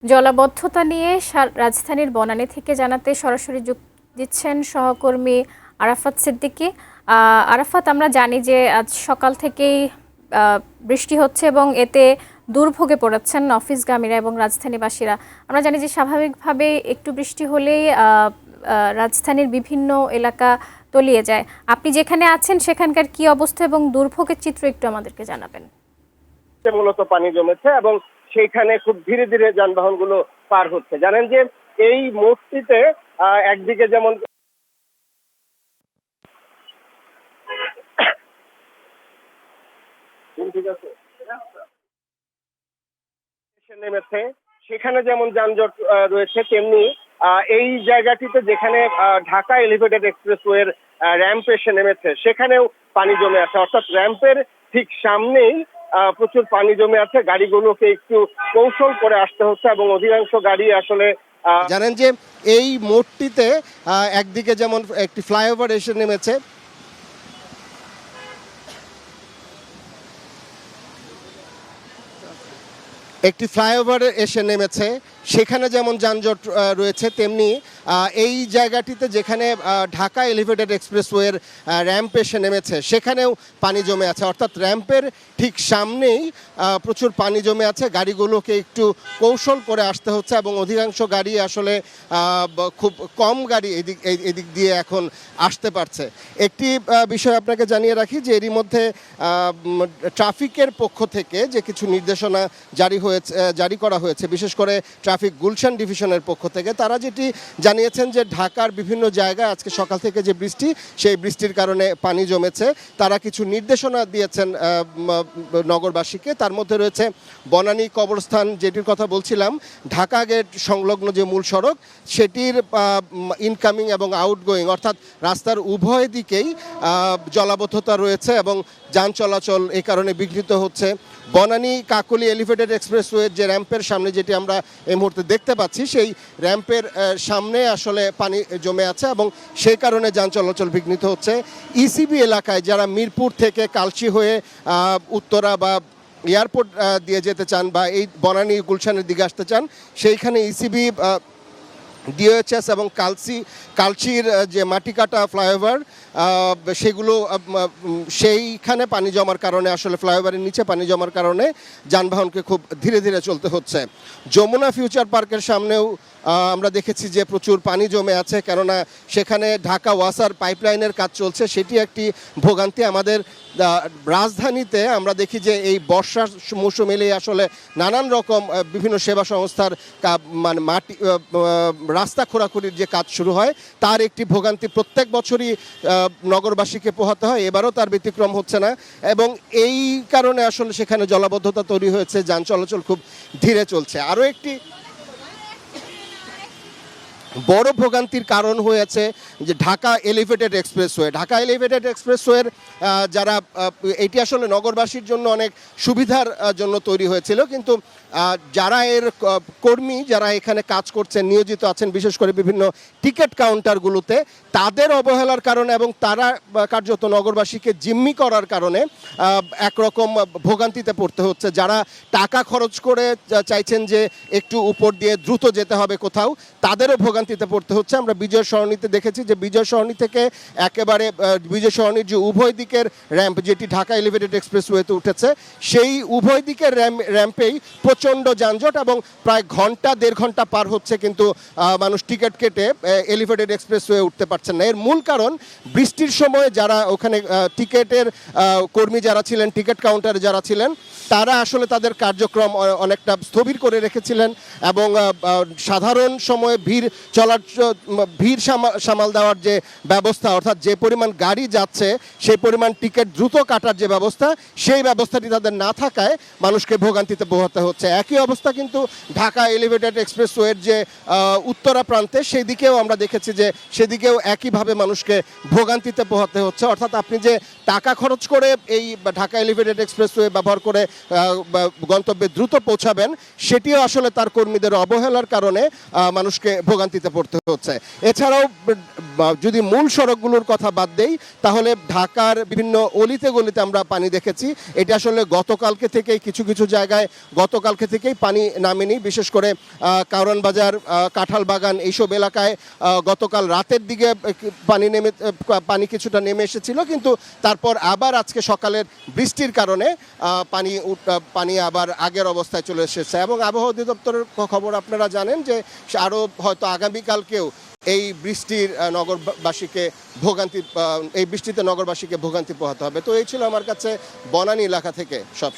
জলাবদ্ধতা নিয়ে রাজধানীর বনানী থেকে জানাতে সরাসরি যোগ দিচ্ছেন সহকর্মী আরাফাত সিদ্দিকী। আরাফাত, আমরা জানি যে আজ সকাল থেকেই বৃষ্টি হচ্ছে এবং এতে দুর্ভোগে পড়েছেন অফিসগামীরা এবং রাজধানীবাসীরা। আমরা জানি যে স্বাভাবিকভাবে একটু বৃষ্টি হলেই রাজধানীর বিভিন্ন এলাকা তলিয়ে যায়। আপনি যেখানে আছেন সেখানকার কি অবস্থা এবং দুর্ভোগের চিত্র একটু আমাদেরকে জানাবেন। মূলত পানি জমেছে এবং সেইখানে খুব ধীরে ধীরে যানবাহনগুলো পার হচ্ছে। জানেন যে এই মোড়টিতে একদিকে যেমন নেমেছে, সেখানে যেমন যানজট রয়েছে, তেমনি এই জায়গাটিতে যেখানে ঢাকা এলিভেটেড এক্সপ্রেসওয়ের র্যাম্প এসে নেমেছে সেখানেও পানি জমে আছে। অর্থাৎ র্যাম্পের ঠিক সামনেই প্রচুর পানি জমে আছে। গাড়িগুলোকে একটু কৌশল করে আসতে হচ্ছে এবং অধিকাংশ গাড়ি আসলে জানেন যে এই মোড়টিতে একদিকে যেমন একটি ফ্লাইওভার এসে নেমেছে, সেখানে যেমন যানজট রয়েছে, তেমনি এই জায়গাটিতে যেখানে ঢাকা এলিভেটেড এক্সপ্রেসওয়ের র্যাম্প এসে নেমেছে সেখানেও পানি জমে আছে। অর্থাৎ র্যাম্পের ঠিক সামনেই প্রচুর পানি জমে আছে। গাড়িগুলোকে একটু কৌশল করে আসতে হচ্ছে এবং অধিকাংশ গাড়ি আসলে খুব কম গাড়ি এদিক দিয়ে এখন আসতে পারছে। একটি বিষয় আপনাকে জানিয়ে রাখি যে এরই মধ্যে ট্রাফিকের পক্ষ থেকে যে কিছু নির্দেশনা জারি করা হয়েছে, বিশেষ করে ট্রাফিক গুলশান ডিভিশনের পক্ষ থেকে। তারা যেটি জানিয়েছেন যে ঢাকার বিভিন্ন জায়গায় আজকে সকাল থেকে যে বৃষ্টি, সেই বৃষ্টির কারণে পানি জমেছে। তারা কিছু নির্দেশনা দিয়েছেন নগরবাসীকে। তার মধ্যে রয়েছে বনানী কবরস্থান, যেটির কথা বলছিলাম, ঢাকা গেট সংলগ্ন যে মূল সড়ক, সেটির ইনকামিং এবং আউটগোয়িং অর্থাৎ রাস্তার উভয় দিকেই জলাবদ্ধতা রয়েছে এবং যান চলাচল এই কারণে বিঘ্নিত হচ্ছে। বনানী কাকলী এলিভেটেড এক্সপ্রেসওয়ের যে র্যাম্পের সামনে, যেটি আমরা এই মুহূর্তে দেখতে পাচ্ছি, সেই র্যাম্পের সামনে আসলে পানি জমে আছে এবং সেই কারণে যান চলাচল বিঘ্নিত হচ্ছে। ইসিবি এলাকায় যারা মিরপুর থেকে কালচি হয়ে উত্তরা বা এয়ারপোর্ট দিয়ে যেতে চান বা এই বনানী গুলশানের দিকে আসতে চান, সেইখানে ইসিবি, ডিওএইচএস এবং কালচির যে মাটিকাটা ফ্লাইওভার, সেগুলো সেইখানে পানি জমার কারণে, আসলে ফ্লাইওভারের নিচে পানি জমার কারণে যানবাহনকে খুব ধীরে ধীরে চলতে হচ্ছে। যমুনা ফিউচার পার্কের সামনেও আমরা দেখেছি যে প্রচুর পানি জমে আছে, কেননা সেখানে ঢাকা ওয়াসার পাইপলাইনের কাজ চলছে। সেটি একটি ভোগান্তি। আমাদের রাজধানীতে আমরা দেখি যে এই বর্ষার মৌসুম এলেই আসলে নানান রকম বিভিন্ন সেবা সংস্থার মানে রাস্তা খোঁড়াখুড়ির যে কাজ শুরু হয়, তার একটি ভোগান্তি প্রত্যেক বছরই নগরবাসীকে পোহাতে হয়। এবারও তার ব্যতিক্রম হচ্ছে না এবং এই কারণে আসলে সেখানে জলাবদ্ধতা তৈরি হয়েছে, যান চলাচল খুব ধীরে চলছে। আরও একটি বড় ভোগান্তির কারণ হয়েছে যে ঢাকা এলিভেটেড এক্সপ্রেসওয়ের যারা, এটি আসলে নগরবাসীর জন্য অনেক সুবিধার জন্য তৈরি হয়েছিল, কিন্তু যারা এর কর্মী, যারা এখানে কাজ করছেন, নিয়োজিত আছেন, বিশেষ করে বিভিন্ন টিকিট কাউন্টারগুলোতে, তাদের অবহেলার কারণে এবং তারা কার্যত নগরবাসীকে জিম্মি করার কারণে একরকম ভোগান্তিতে পড়তে হচ্ছে। যারা টাকা খরচ করে চাইছেন যে একটু উপর দিয়ে দ্রুত যেতে হবে কোথাও, তাদেরও ভোগান্তিতে পড়তে হচ্ছে। আমরা বিজয় সরণিতে দেখেছি যে বিজয় সরণি থেকে একেবারে বিজয় সরণির যে উভয় দিকের র্যাম্প, যেটি ঢাকা এলিভেটেড এক্সপ্রেসওয়েতে উঠেছে, সেই উভয় দিকের র্যাম্পেই প্রচণ্ড যানজট এবং প্রায় দেড় ঘন্টা পার হচ্ছে, কিন্তু মানুষ টিকিট কেটে এলিভেটেড এক্সপ্রেসওয়ে উঠতে পারছেন না। এর মূল কারণ, বৃষ্টির সময় যারা ওখানে টিকিটের কর্মী যারা ছিলেন, টিকিট কাউন্টারে যারা ছিলেন, তারা আসলে তাদের কার্যক্রম অনেকটা স্থবির করে রেখেছিলেন এবং সাধারণ সময়ে ভিড় সামাল দেওয়ার যে ব্যবস্থা, অর্থাৎ যে পরিমাণ গাড়ি যাচ্ছে সেই পরিমাণ টিকিট দ্রুত কাটার যে ব্যবস্থা, সেই ব্যবস্থাটি তাদের না থাকায় মানুষকে ভোগান্তিতে পোহাতে হচ্ছে। একই অবস্থা কিন্তু ঢাকা এলিভেটেড এক্সপ্রেসওয়ের যে উত্তরা প্রান্তে, সেদিকেও আমরা দেখেছি যে সেদিকেও একইভাবে মানুষকে ভোগান্তিতে পোহাতে হচ্ছে। অর্থাৎ আপনি যে টাকা খরচ করে এই ঢাকা এলিভেটেড এক্সপ্রেসওয়ে ব্যবহার করে গন্তব্যে দ্রুত পৌঁছাবেন, সেটিও আসলে তার কর্মীদের অবহেলার কারণে মানুষকে ভোগান্তি ভোগান্তিতে পড়তে হচ্ছে। এছাড়াও যদি মূল সড়কগুলোর কথা বাদ দেই তাহলে ঢাকার বিভিন্ন অলিতে গলিতে আমরা পানি দেখেছি। এটা আসলে গতকালকে থেকেই কিছু কিছু জায়গায় গতকালকে থেকেই পানি নামেনি, বিশেষ করে কারওয়ান বাজার, কাঁঠাল বাগান এইসব এলাকায় গতকাল রাতের দিকে পানি কিছুটা নেমে এসেছিল, কিন্তু তারপর আবার আজকে সকালের বৃষ্টির কারণে পানি আবার আগের অবস্থায় চলে এসেছে। এবং আবহাওয়া অধিদপ্তরের খবর আপনারা জানেন যে আরও হয়তো আগামীকালকেও এই বৃষ্টিতে নগরবাসীকে ভোগান্তি পোহাতে হবে। তো এই ছিল আমার কাছে বনানী এলাকা থেকে সব।